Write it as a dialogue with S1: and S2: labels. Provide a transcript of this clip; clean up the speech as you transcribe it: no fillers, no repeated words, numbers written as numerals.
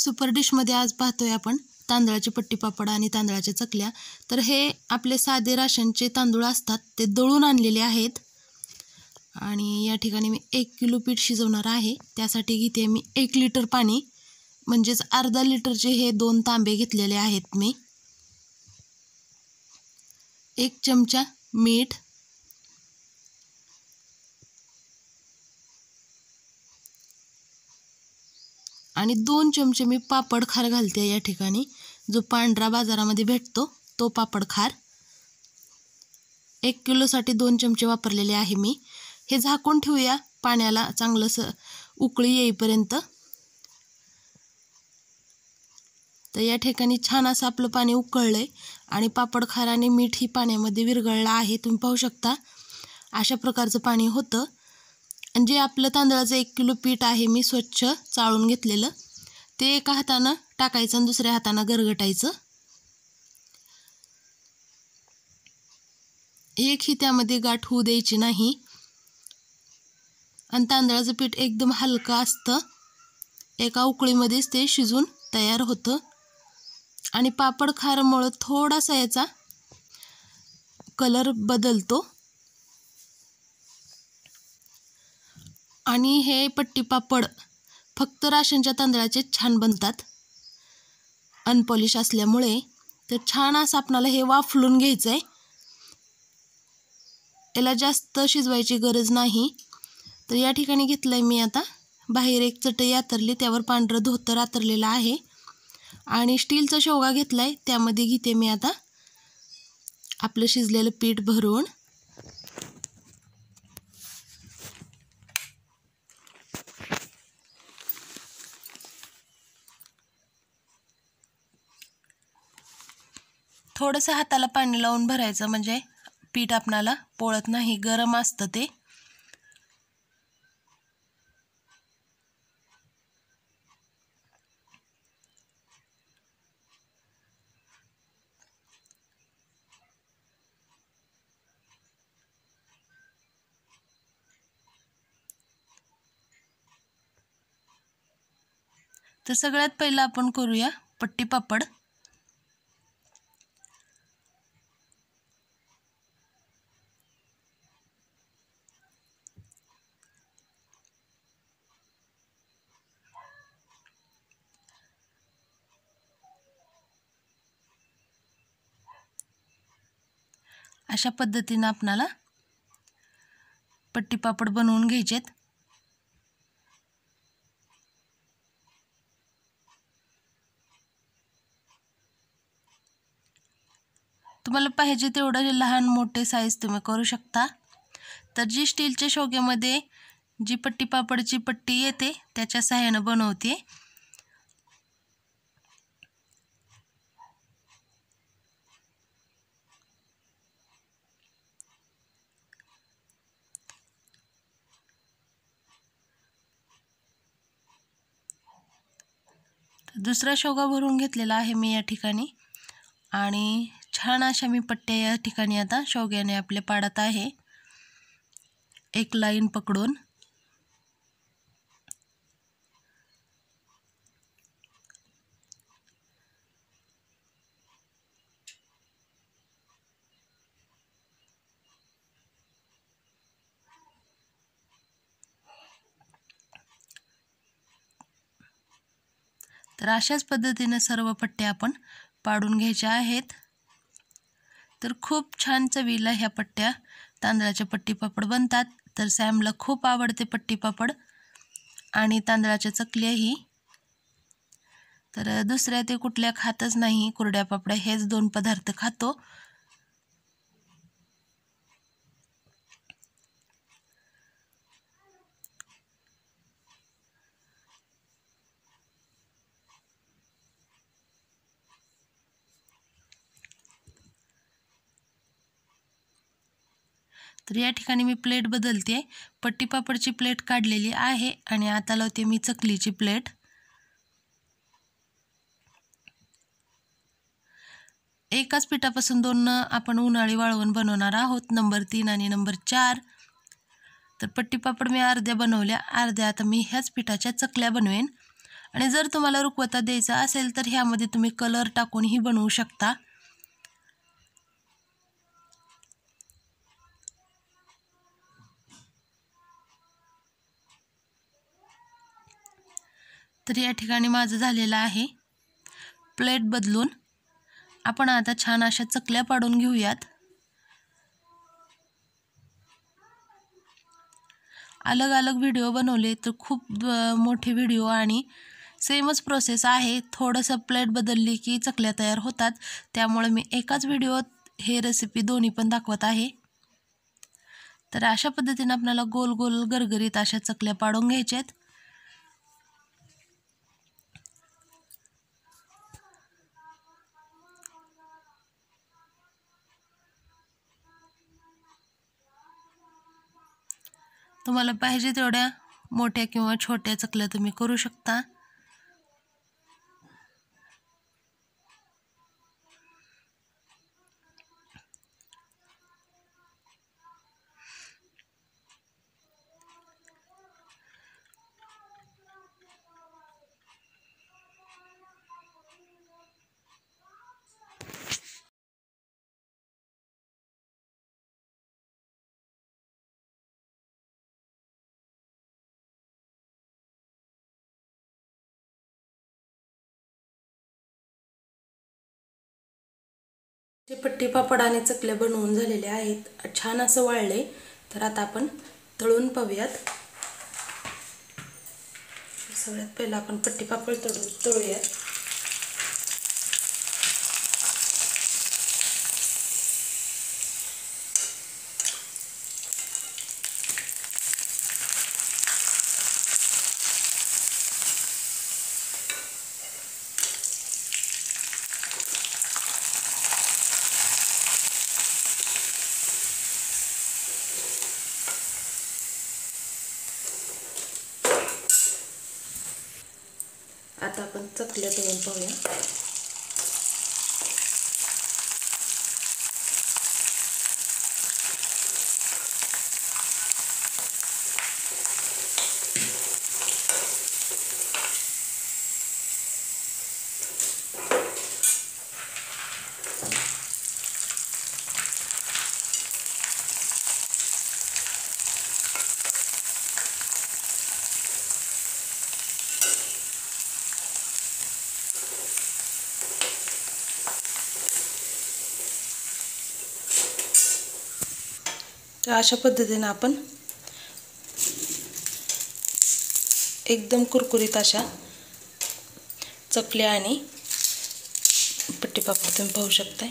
S1: Super डिशमध्ये आज पाहतोय आपण तांदळाची पट्टी पापड आणि तांदळाच्या चकल्या। तर हे आपले साधे राशनचे तांदूळ असतात ते दळून आणलेले आहेत आणि या ठिकाणी मी 1 किलो पीठ शिजवणार आहे। त्यासाठी घेते मी 1 लिटर पाणी, म्हणजेच अर्धा लिटरचे हे 2 तांबे घेतलेले आहेत मी। 1 चमचा मीठ, आणि 2 चमचे मी पापड खार घालते या ठिकाणी, जो पांढरा बाजारामध्ये भेटतो तो पापड खार। 1 किलोसाठी 2 चमचे वापरलेले आहे मी। हे झाकून ठेवूया पाण्याला चांगलं उकळी येईपर्यंत। तर या ठिकाणी छान असं आपलं पाणी उकळलंय आणि पापड खार आणि मीठ ही पाण्यामध्ये विरघळलं आहे। तुम्ही पाहू शकता अशा प्रकारचं पाणी होतं। आणि जे आपलं तांदळाचं 1 किलो पीठ आहे मी स्वच्छ चाळून घेतलेलं, ते एका हातानं टाकायचं आणि दुसऱ्या हातानं गरगटायचं। एकही त्यामध्ये गाठ होऊ द्यायची नाही। आणि तांदळाचं पीठ एकदम हलकं असतं, एका उकळीमध्येच ते शिजून तयार होतं। आणि पापड खारमुळे थोडासा याचा कलर बदलतो। आणि हे पट्टी पापड फक्त राशनच्या तांदळाचे छान बनतात, अनपॉलिश असल्यामुळे। तर छान असं आपल्याला हे वाफलून घ्यायचं आहे, याला जास्त शिजवायची गरज नाही। तर या ठिकाणी घेतलंय मी आता बाहेर एक चटई आतरली, त्यावर पांढरं धोतर आतरलेलं आहे आणि स्टीलचा शेवगा घेतलाय, त्यामध्ये घेते मी आता आपलं शिजलेलं पीठ भरून। थोडंसं हाताला पाणी लावून भरायचं, म्हणजे पीठ आपणाला पोळत नाही, गरम असतं ते। तर सगळ्यात पहिलं आपण करूया पट्टी पापड। अशा पद्धतीने आपणाला पट्टी पापड बनवून घ्यायचेत। तुम्हाला पाहिजे तेवढं लहान मोठे साईज तुम्ही करू शकता। तर जी स्टीलच्या शेवग्यामध्ये जी पट्टी पापडची पट्टी येते त्याच्या सहाय्याने बनवते। दुसरा शेवगा भरून घेतलेला आहे मी या ठिकाणी, आणि छान अशा मी पट्ट्या या ठिकाणी आता शेवग्याने आपले पाडत आहे, एक लाईन पकडून। तर अशाच पद्धतीने सर्व पट्ट्या आपण पाडून घ्यायच्या आहेत। तर खूप छान चवीला ह्या पट्ट्या तांदळाच्या पट्टी पापड बनतात। तर सॅमला खूप आवडते पट्टी पापड आणि तांदळाच्या चकल्याही। तर दुसऱ्या ते कुठल्या खातच नाही, कुरड्या पापड्या हेच 2 पदार्थ खातो। तर या ठिकाणी मी प्लेट बदलते, पट्टी पापडची प्लेट काढलेली आहे आणि आता लावते मी चकलीची प्लेट। एकाच पिठापासून 2 आपण उन्हाळी वाळवण बनवणार आहोत, नंबर 3 आणि नंबर 4। तर पट्टी पापड मी अर्ध्या बनवल्या, अर्ध्या आता मी ह्याच पिठाच्या चकल्या बनवेन। आणि जर तुम्हाला रुखवता द्यायचा असेल तर ह्यामध्ये तुम्ही कलर टाकूनही बनवू शकता। तर या ठिकाणी माझं झालेलं आहे। प्लेट बदलून आपण आता छान अशा चकल्या पाडून घेऊयात। अलग अलग व्हिडिओ बनवले तर खूप मोठे व्हिडिओ आणि सेमच प्रोसेस आहे। थोडंसं प्लेट बदलली की चकल्या तयार होतात, त्यामुळे मी एकाच व्हिडिओत हे रेसिपी दोन्ही पण दाखवत आहे। तर अशा पद्धतीने आपल्याला गोल गोल गरगरीत अशा चकल्या पाडून घ्यायच्यात। तुम्हाला पाहिजे तेवढ्या मोठ्या किंवा छोट्या चकल्या तुम्ही करू शकता। पट्टी पापड आणि चकल्या बनवून झालेले आहेत, छान असं वाळले। तर आता आपण तळून पाहूयात। सगळ्यात पहिला आपण पट्टी पापड तळूयात। आता आपण चकल्या तळून पाहूया। तर अशा पद्धतीने आपण एकदम कुरकुरीत अशा चकल्या आणि पट्टी पापड तुम्ही पाहू शकता।